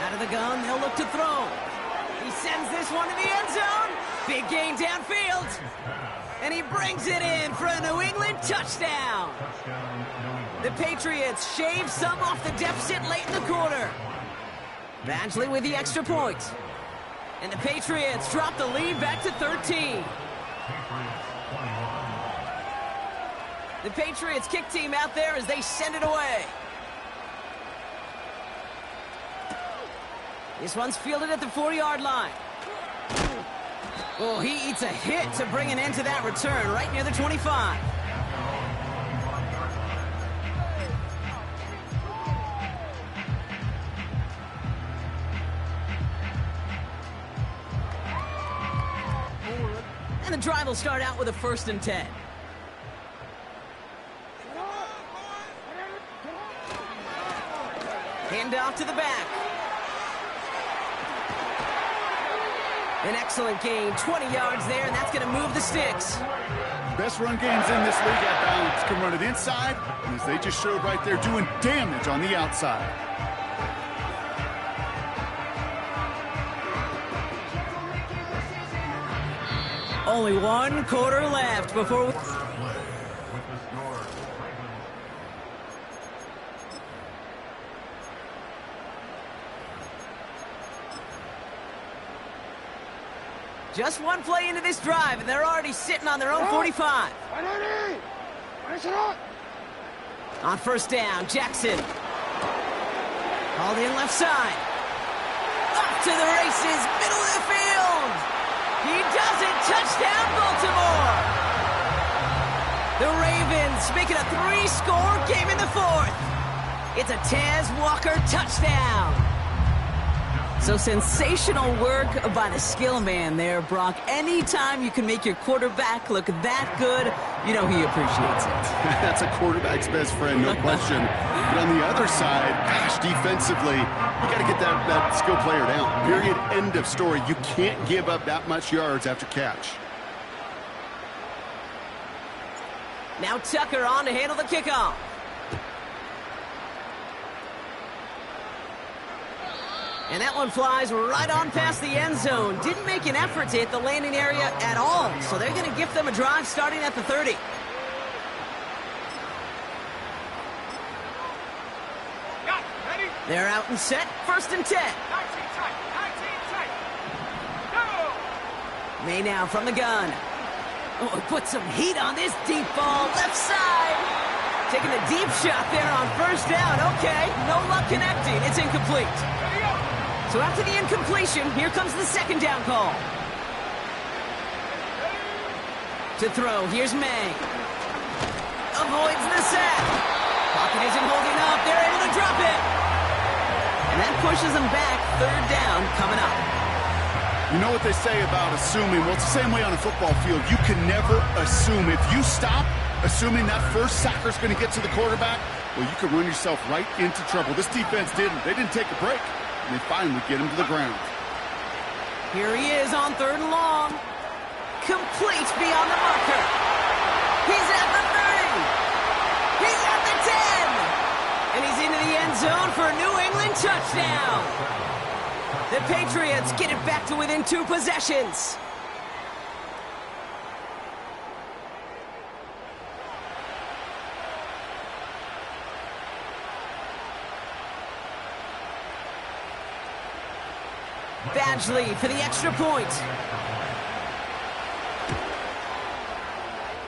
Out of the gun, they'll look to throw. He sends this one to the end zone. Big gain downfield. And he brings it in for a New England touchdown. The Patriots shave some off the deficit late in the quarter. Badgley with the extra point. And the Patriots drop the lead back to 13. The Patriots kick team out there as they send it away. This one's fielded at the 4-yard line. Oh, he eats a hit to bring an end to that return right near the 25. And the drive will start out with a 1st and 10. Hand off to the back. An excellent gain, 20 yards there, and that's going to move the sticks. Best run games in this league at balance can run it inside, and as they just showed right there, doing damage on the outside. Only 1 quarter left before... Just one play into this drive, and they're already sitting on their own 45. On 1st down, Jackson. Called in left side. Off to the races, middle of the field. He does it, touchdown Baltimore. The Ravens make it a 3-score game in the 4th. It's a Taz Walker touchdown. So sensational work by the skill man there, Brock. Anytime you can make your quarterback look that good, you know he appreciates it. That's a quarterback's best friend, no question. But on the other side, gosh, defensively, you got to get that skill player down. Period, end of story. You can't give up that much yards after catch. Now Tucker on to handle the kickoff. And that one flies right on past the end zone. Didn't make an effort to hit the landing area at all. So they're going to gift them a drive starting at the 30. They're out and set. 1st and 10. 19 tight. Go! May now from the gun. Oh, put some heat on this deep ball. Left side. Taking a deep shot there on 1st down. Okay, no luck connecting. It's incomplete. So after the incompletion, here comes the 2nd down call. To throw, here's May. Avoids the sack. Pocket isn't holding up. They're able to drop it. pushes them back. Third down coming up. You know what they say about assuming? Well, it's the same way on a football field. You can never assume. If you stop assuming that first sacker's going to get to the quarterback, well, you could run yourself right into trouble. This defense didn't. They didn't take a break, and they finally get him to the ground. Here he is on third and long. Complete beyond the marker. He's at the 30. He's at the 10. And he's into the end zone for a New England touchdown. The Patriots get it back to within 2 possessions. Badgley for the extra point.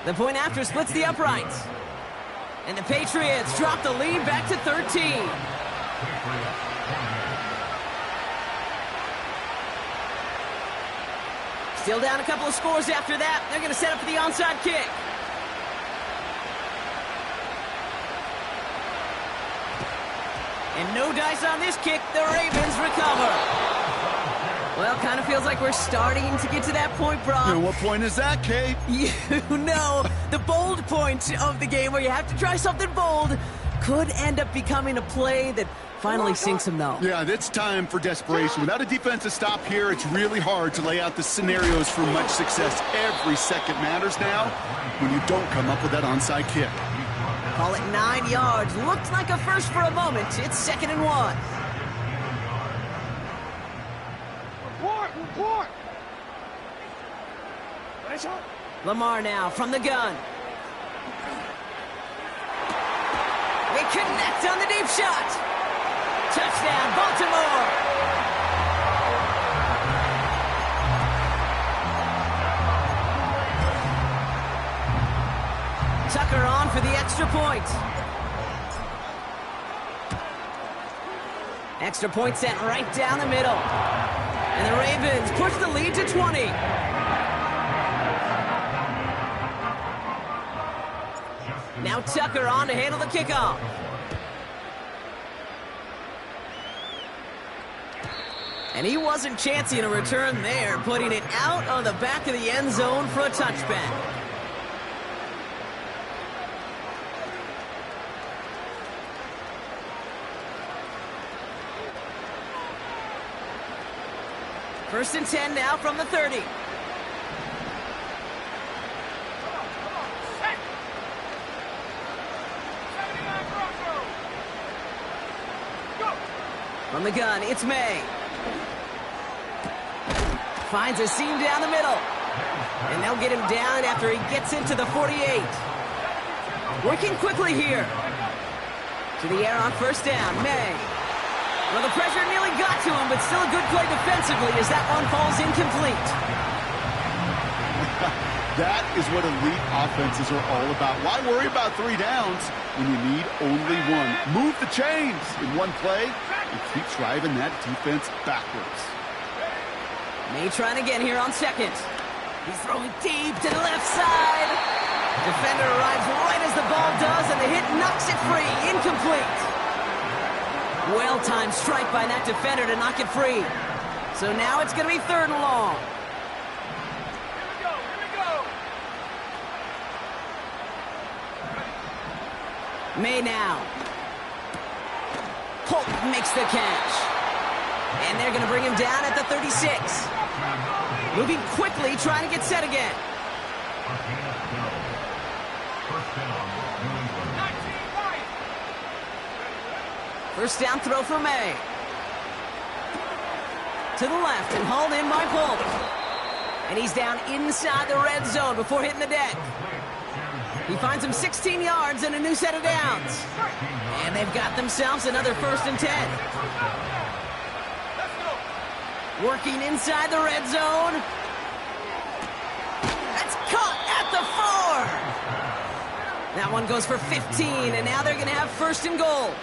The point after splits the uprights. And the Patriots drop the lead back to 13. Still down a couple of scores after that. They're going to set up for the onside kick. And no dice on this kick. The Ravens recover. Well, kind of feels like we're starting to get to that point, Brock. And what point is that, Kate? You know, the bold point of the game where you have to try something bold could end up becoming a play that finally sinks them, though. Yeah, it's time for desperation. Without a defensive stop here, it's really hard to lay out the scenarios for much success. Every second matters now when you don't come up with that onside kick. Call it 9 yards. Looked like a first for a moment. It's 2nd and 1. Report! Lamar now from the gun. They connect on the deep shot. Touchdown, Baltimore. Tucker on for the extra point. Extra point sent right down the middle. And the Ravens push the lead to 20. Now Tucker on to handle the kickoff. And he wasn't chancing a return there, putting it out on the back of the end zone for a touchback. First and 10 now from the 30. From the gun, it's May. Finds a seam down the middle. And they'll get him down after he gets into the 48. Working quickly here. To the air on first down, May. Well, the pressure nearly got to him, but still a good play defensively as that one falls incomplete. That is what elite offenses are all about. Why worry about 3 downs when you need only 1? Move the chains in one play and keep driving that defense backwards. May trying again here on second. He's throwing deep to the left side. Defender arrives right as the ball does, and the hit knocks it free. Incomplete. Well-timed strike by that defender to knock it free. So now it's going to be 3rd and long. Here we go. May now. Polk makes the catch. And they're going to bring him down at the 36. Moving quickly, trying to get set again. First down throw for May. To the left and hauled in by Polk. And he's down inside the red zone before hitting the deck. He finds him 16 yards and a new set of downs. And they've got themselves another 1st and 10. Working inside the red zone. That's caught at the 4. That one goes for 15, and now they're going to have 1st and goal.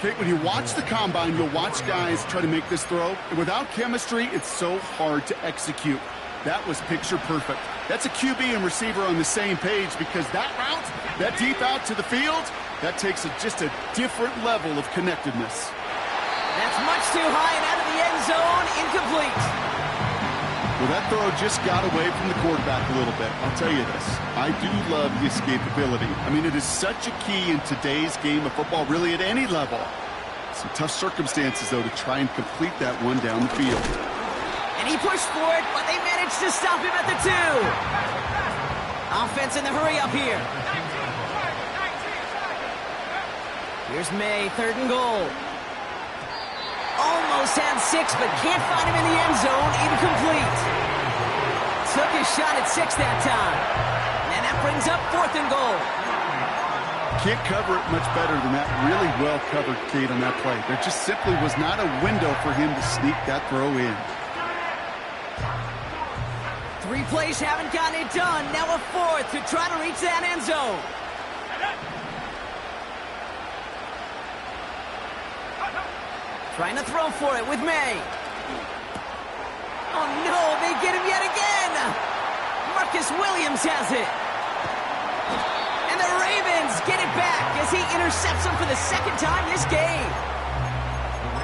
Kate, when you watch the combine, you'll watch guys try to make this throw. And without chemistry, it's so hard to execute. That was picture perfect. That's a QB and receiver on the same page, because that route, that deep out to the field, that takes just a different level of connectedness. That's much too high and out of the end zone. Incomplete. Well, that throw just got away from the quarterback a little bit. I'll tell you this. I do love the escapability. I mean, it is such a key in today's game of football, really at any level. Some tough circumstances, though, to try and complete that one down the field. And he pushed for it, but they managed to stop him at the 2. Offense in the hurry up here. Here's May, 3rd and goal. Almost had 6, but can't find him in the end zone. Incomplete. Took his shot at 6 that time. And that brings up 4th and goal. Can't cover it much better than that. Really well covered, Kate, on that play. There just simply was not a window for him to sneak that throw in. 3 plays haven't gotten it done. Now a 4th to try to reach that end zone. Trying to throw for it with May. Oh no, they get him yet again. Marcus Williams has it. And the Ravens get it back as he intercepts him for the 2nd time this game.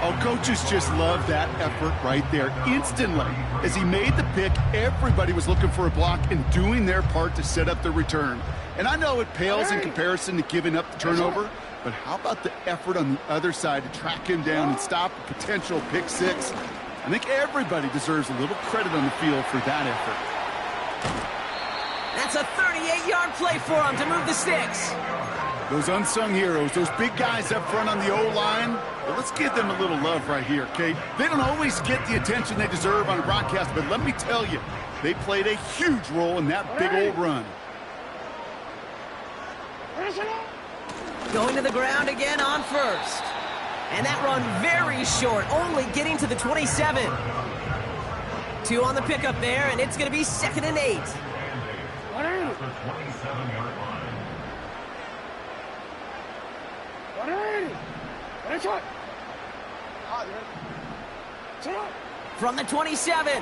Oh, coaches just love that effort right there. Instantly, as he made the pick, everybody was looking for a block and doing their part to set up the return. And I know it pales in comparison to giving up the turnover, but how about the effort on the other side to track him down and stop a potential pick 6? I think everybody deserves a little credit on the field for that effort. That's a 38-yard play for him to move the sticks. Those unsung heroes, those big guys up front on the O-line, well, let's give them a little love right here, Kate. They don't always get the attention they deserve on a broadcast, but let me tell you, they played a huge role in that big old run. Going to the ground again on 1st. And that run very short, only getting to the 27. 2 on the pickup there, and it's going to be 2nd and 8. From the 27.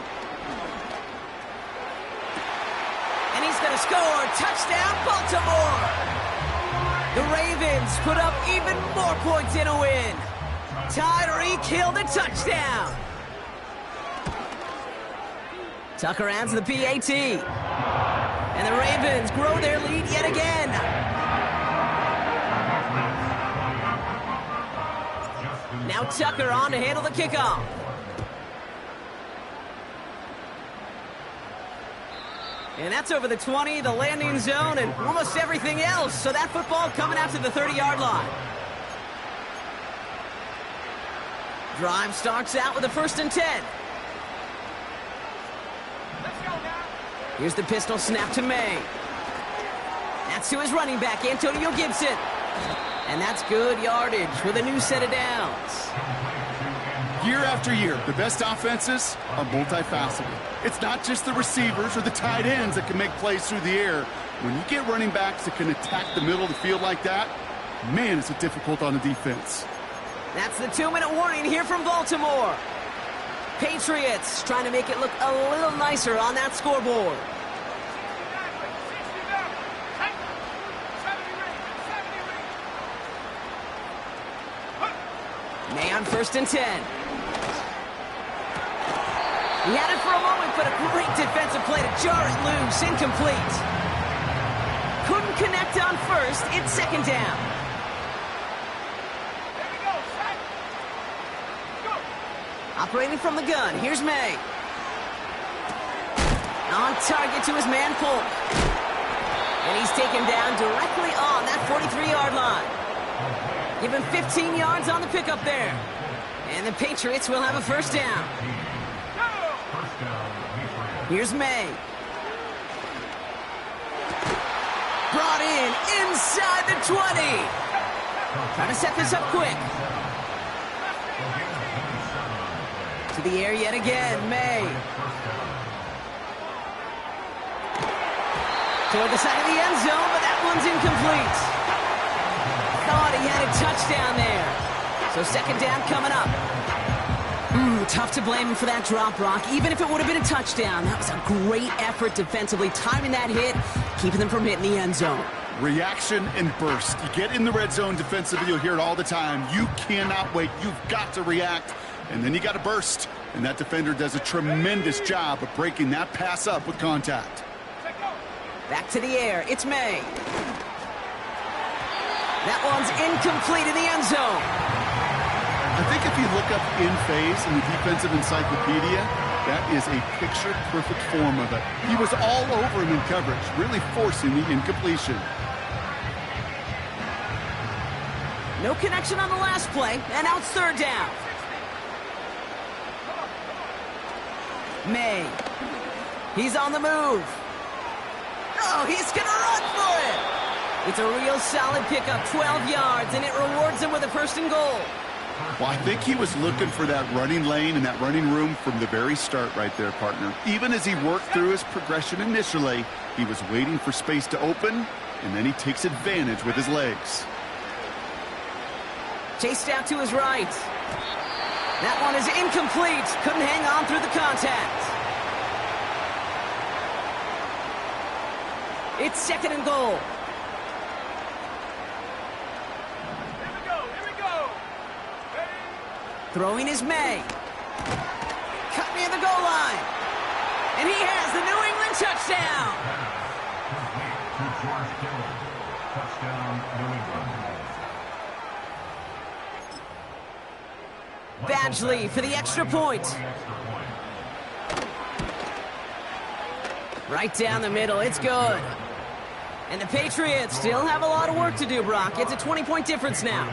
And he's going to score. Touchdown, Baltimore. The Ravens put up even more points in a win. Tyreek Hill the touchdown. Tucker adds the PAT. And the Ravens grow their lead yet again. Now Tucker on to handle the kickoff. And that's over the 20, the landing zone, and almost everything else. So that football coming out to the 30-yard line. Drive starts out with a 1st and 10. Here's the pistol snap to May. That's to his running back, Antonio Gibson. And that's good yardage with a new set of downs. Year after year, the best offenses are multifaceted. It's not just the receivers or the tight ends that can make plays through the air. When you get running backs that can attack the middle of the field like that, man, is it difficult on the defense. That's the 2-minute warning here from Baltimore. Patriots trying to make it look a little nicer on that scoreboard. May on 1st and 10. He had it for a moment, but a great defensive play to jar it loose. Incomplete. Couldn't connect on 1st. It's 2nd down. Operating from the gun, here's May. On target to his man Polk. And he's taken down directly on that 43-yard line. Give him 15 yards on the pickup there. And the Patriots will have a 1st down. Here's May. Brought in inside the 20. Trying to set this up quick. To the air yet again, May. Toward the side of the end zone, but that one's incomplete. Thought he had a touchdown there. So 2nd down coming up. Tough to blame him for that drop, Brock. Even if it would have been a touchdown, that was a great effort defensively, timing that hit, keeping them from hitting the end zone. Reaction and burst. You get in the red zone defensively, you'll hear it all the time. You cannot wait. You've got to react, and then you got to burst. And that defender does a tremendous job of breaking that pass up with contact. Back to the air. It's May. That one's incomplete in the end zone. I think if you look up in phase in the defensive encyclopedia, that is a picture-perfect form of it. He was all over him in coverage, really forcing the incompletion. No connection on the last play, and now it's third down. May. He's on the move. Oh, he's going to run for it. It's a real solid pickup, 12 yards, and it rewards him with a first and goal. Well, I think he was looking for that running lane and that running room from the very start right there, partner. Even as he worked through his progression initially, he was waiting for space to open, and then he takes advantage with his legs. Chased out to his right. That one is incomplete. Couldn't hang on through the contact. It's second and goal. Here we go. Throwing is May. Cut near the goal line. And he has the New England touchdown. Badgley for the extra point. Right down the middle. It's good. And the Patriots still have a lot of work to do, Brock. It's a 20-point difference now.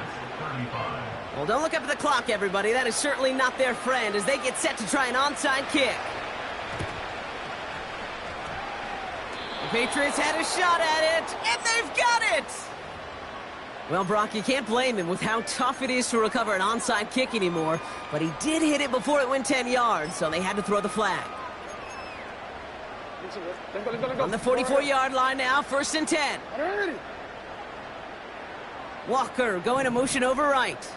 Well, don't look up at the clock, everybody. That is certainly not their friend as they get set to try an onside kick. The Patriots had a shot at it, and they've got it! Well, Brock, you can't blame him with how tough it is to recover an onside kick anymore, but he did hit it before it went 10 yards, so they had to throw the flag. On the 44-yard line now, 1st and 10. Walker going to motion over right.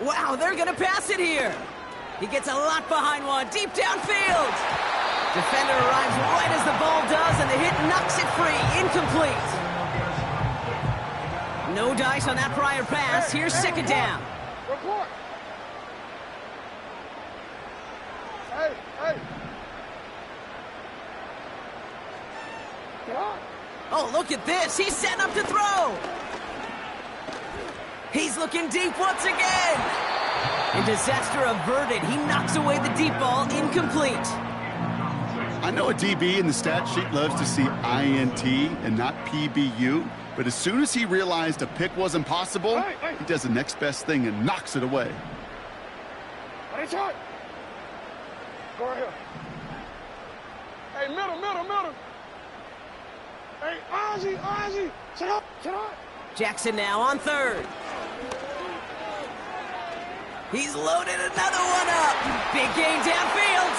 Wow, they're going to pass it here. He gets a lot behind one, deep downfield. Defender arrives right as the ball does, and the hit knocks it free. Incomplete. No dice on that prior pass. Here's second down. Report. Hey. Oh, look at this. He's setting up to throw. He's looking deep once again. And disaster averted. He knocks away the deep ball, incomplete. I know a DB in the stat sheet loves to see INT and not PBU, but as soon as he realized a pick wasn't possible, he does the next best thing and knocks it away. Go right here. Hey, middle. Hey, Ozzy. Sit up. Jackson now on third. He's loaded another one up. Big gain downfield.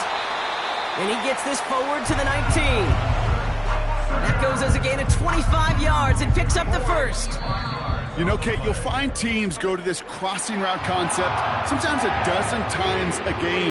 And he gets this forward to the 19. That goes as a gain of 25 yards and picks up the first. You know, Kate, you'll find teams go to this crossing route concept sometimes a dozen times a game.